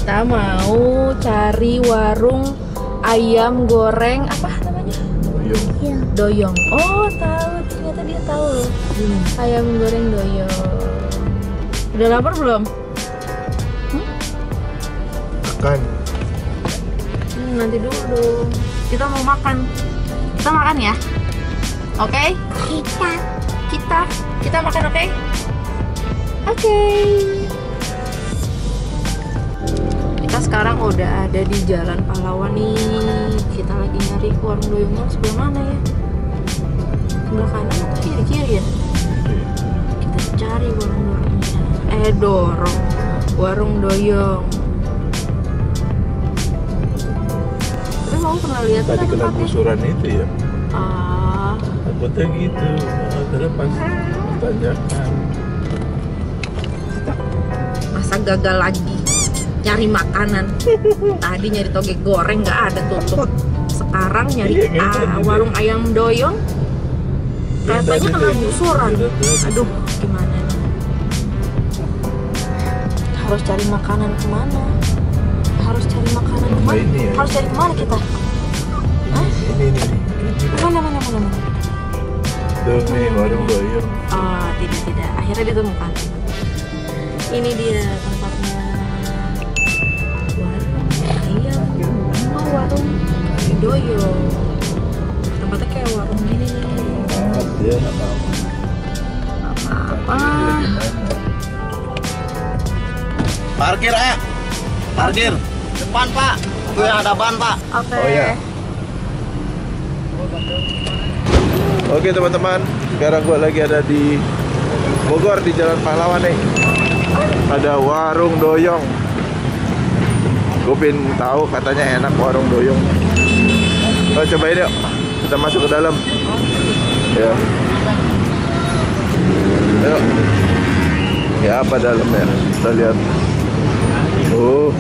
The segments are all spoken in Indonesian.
Kita mau cari warung ayam goreng apa namanya? Doyong. Oh tahu, ternyata dia tahu loh. Ayam goreng doyong. Udah lapar belum? Makan. Nanti dulu. Kita mau makan. Kita makan ya. Oke? Kita makan, oke? Oke. Kita sekarang udah ada di Jalan Pahlawan nih. Kita lagi nyari warung doyongnya sebelah mana ya? Sebelah kanan atau kiri ya? Kita cari warung doyongnya. Warung doyong. Tapi kamu pernah lihat tadi kena gusuran itu ya? Takutnya gitu. Terus pas tanyakan. Masa gagal lagi nyari makanan. Tadi nyari toge goreng nggak ada, tutup. Sekarang nyari warung ayam doyong katanya kena gusuran. Aduh, gimana nih? Harus cari makanan kemana? Harus cari kemana kita? Hah? Ini. Mana? Tuh nih warung doyong. Oh, tidak. Akhirnya ditemukan. Ini dia tempatnya. Warung doyong. Tempatnya kayak warung gini nih. Dia nggak tahu. Apa? Parkir depan Pak. Itu yang ada ban Pak. Oke. Oh ya. Oke teman-teman, sekarang gue lagi ada di Bogor di Jalan Pahlawan nih. Ada warung doyong. Gue pengen tahu, katanya enak warung doyong. Oh, cobain yuk. Kita masuk ke dalam. Ya. Yuk. Ya apa dalamnya? Kita lihat. Oh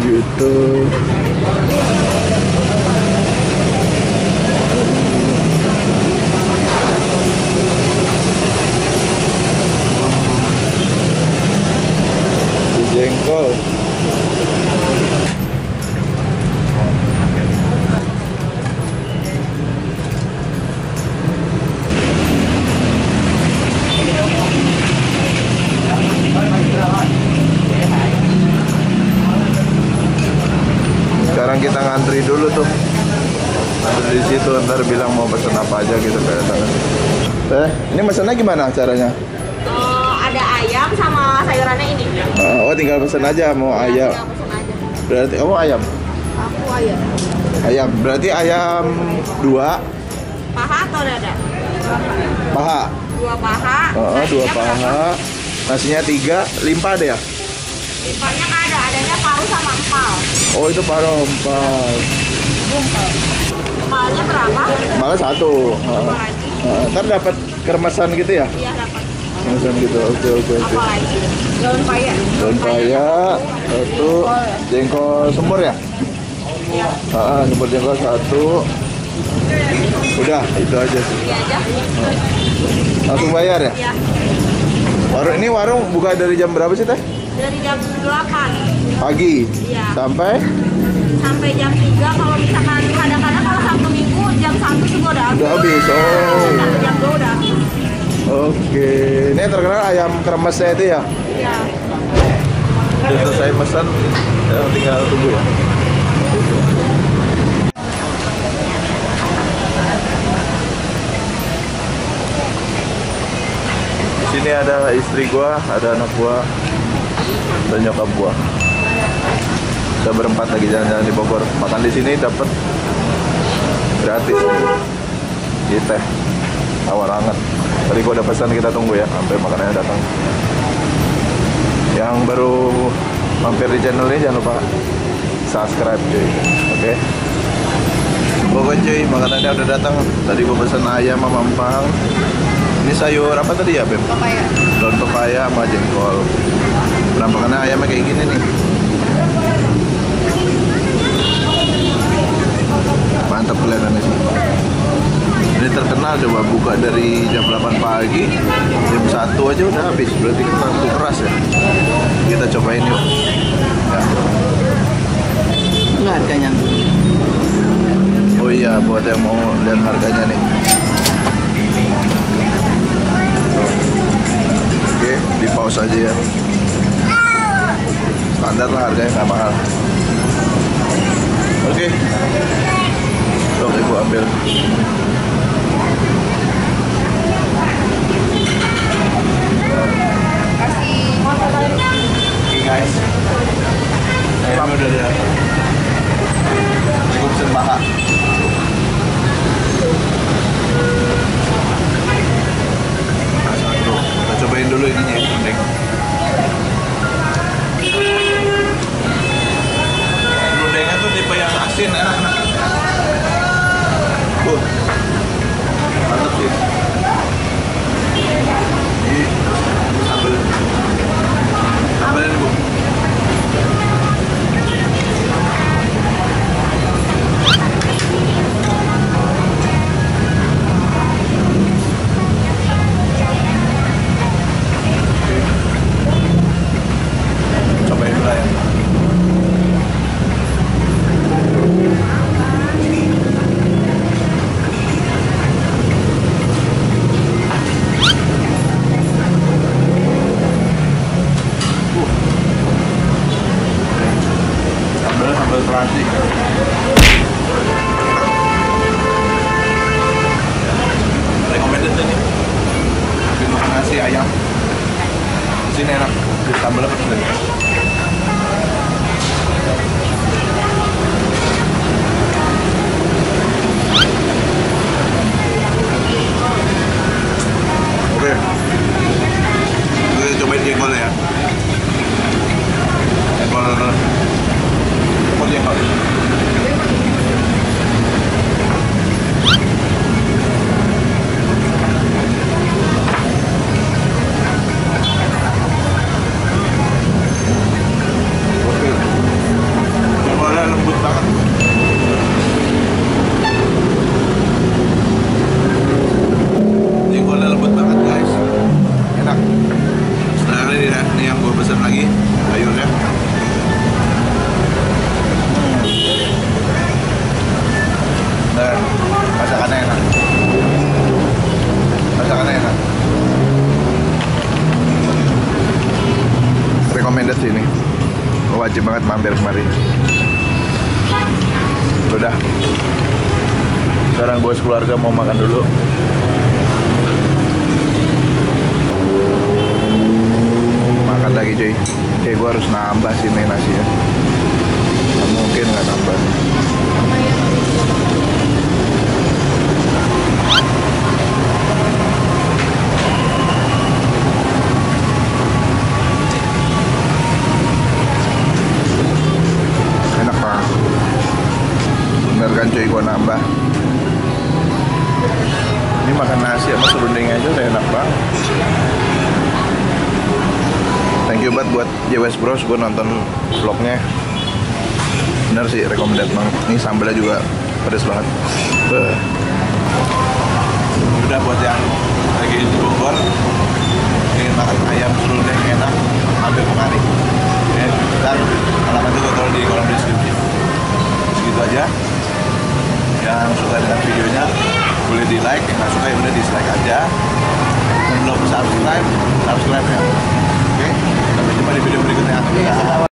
gitu. Jengkol. Sekarang kita ngantri dulu tuh. Ngantri di situ, ntar bilang mau pesen apa aja gitu kayak sana. Ini mesennya gimana caranya? Ada ayam sama sayurannya ini. Oh, tinggal pesen aja mau ayam. Tinggal pesen aja. Berarti kamu ayam? Aku ayam. Ayam. Berarti ayam 2 Paha atau dada? paha. 2 paha. Oh, 2 paha. Nasinya 3, limpah deh ya? Limpahnya nggak ada, adanya paru sama empal. Oh, itu paru empal. Empalnya berapa? Empalnya 1. Ntar dapat kermesan gitu ya? Iya dapat. Kermesan gitu. Oke. Apa lagi? Daun paya. Daun paya 1, jengkol semur ya? Iya. Semur jengkol 1. Udah, itu aja sih. Iya aja. Langsung bayar ya? Iya. Ini warung buka dari jam berapa sih teh? Dari jam 8 Pagi? Iya. Sampai jam 3. Kalau misalkan kadang-kadang kalau Sabtu Minggu jam 1 juga udah habis. udah habis. Oh. Jam 2 udah habis. Oke. Ini terkenal ayam kremesnya itu ya? Iya. Udah selesai pesan, ya, tinggal tunggu ya. Di sini ada istri gua, ada anak gua, dan nyokap gua. Kita berempat lagi jalan-jalan di Bogor. Makan di sini dapat gratis. Di teh tawar hangat. Tadi gua udah pesan, kita tunggu ya sampai makanannya datang. Yang baru mampir di channel ini jangan lupa subscribe cuy. Oke. Pokoknya cuy, makanannya udah datang. Tadi gua pesan ayam sama empal. Ini sayur apa tadi ya, Beb? Pepaya. Daun pepaya sama jengkol. Penampakannya ayamnya kayak gini nih. Mantap kelihatannya sih. Ini terkenal terkenal, coba buka dari jam 8 pagi, jam 1 aja udah habis. Berarti kita tuh keras ya. Kita cobain yuk. Ya. Enggak harganya. Oh iya, buat yang mau lihat harganya nih. Oke, di pause aja ya. Standar lah harganya, nggak mahal. Oke. Tuh, ibu ambil. Oke guys, ayamnya udah ada. Cukup pesen paha. Kita cobain dulu ininya ya, mending. Rundengnya tuh tipe yang asin, enak. Mantap sih. Ini sambalin bu. Cobain dulu ya. Sambal terasi. Recommended nih. Bikin makan nasi ayam. Di sini enak. Di sambalnya pedes. Oke. Kita cobain jengkolnya ya. Jengkol. Oke. Jengkolnya lembut banget. Jengkolnya lembut banget guys. Enak. Sekarang ini yang gue pesan lagi sayurnya. Dan masakannya enak. Recommended sih ini. Wajib banget mampir kemari. Udah. Sekarang gue sekeluarga mau makan dulu. Makan lagi cuy. Gue harus nambah sih nih nasinya. Nggak mungkin nggak nambah. Enak banget. Bener kan cuy, gue nambah. Ini makan nasi sama serundeng aja udah enak banget. Thank you banget buat JWS Bros, gue nonton vlognya. Bener sih, recommended banget. Ini sambalnya juga pedas banget. Udah buat yang lagi di Bogor, ingin makan ayam serundeng enak, ambil kemari. Dan alamatnya gue taruh di kolom deskripsi. Segitu aja. Yang suka dengan videonya boleh di like, yang nggak suka ya udah dislike aja. Dan belum subscribe ya. Oke, sampai jumpa di video berikutnya.